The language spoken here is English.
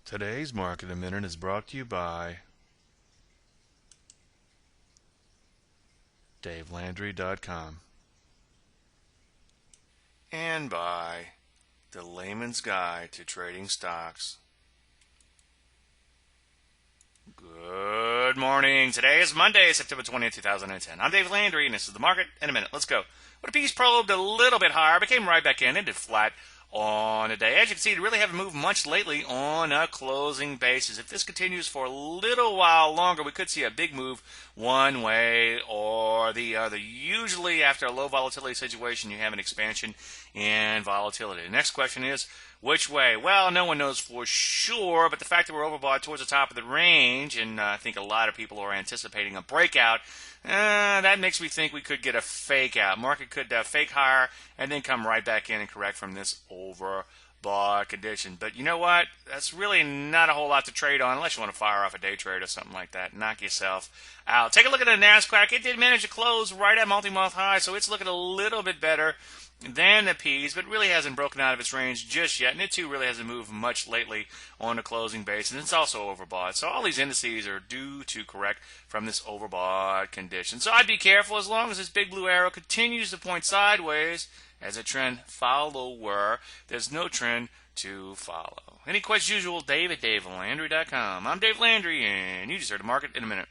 Today's Market in a Minute is brought to you by DaveLandry.com and by The Layman's Guide to Trading Stocks. Good morning. Today is Monday, September 20th, 2010. I'm Dave Landry, and this is the Market in a Minute. Let's go. Well, the piece probed a little bit higher, but came right back in. It did flat on the day. As you can see, it really haven't moved much lately on a closing basis. If this continues for a little while longer, we could see a big move one way or the other. Usually after a low volatility situation, you have an expansion in volatility. The next question is, which way? Well, no one knows for sure, but the fact that we're overbought towards the top of the range, and I think a lot of people are anticipating a breakout, that makes me think we could get a fake out. Market could fake higher and then come right back in and correct from this overbought condition. But you know what? That's really not a whole lot to trade on unless you want to fire off a day trade or something like that. Knock yourself out. Take a look at the NASDAQ. It did manage to close right at multi-month high, so it's looking a little bit better than the P's, but really hasn't broken out of its range just yet, and it too really hasn't moved much lately on a closing basis. It's also overbought, so all these indices are due to correct from this overbought condition. So I'd be careful as long as this big blue arrow continues to point sideways as a trend follower. There's no trend to follow. Any questions? Usual, Dave at DaveLandry.com. I'm Dave Landry, and you just heard the Market in a Minute.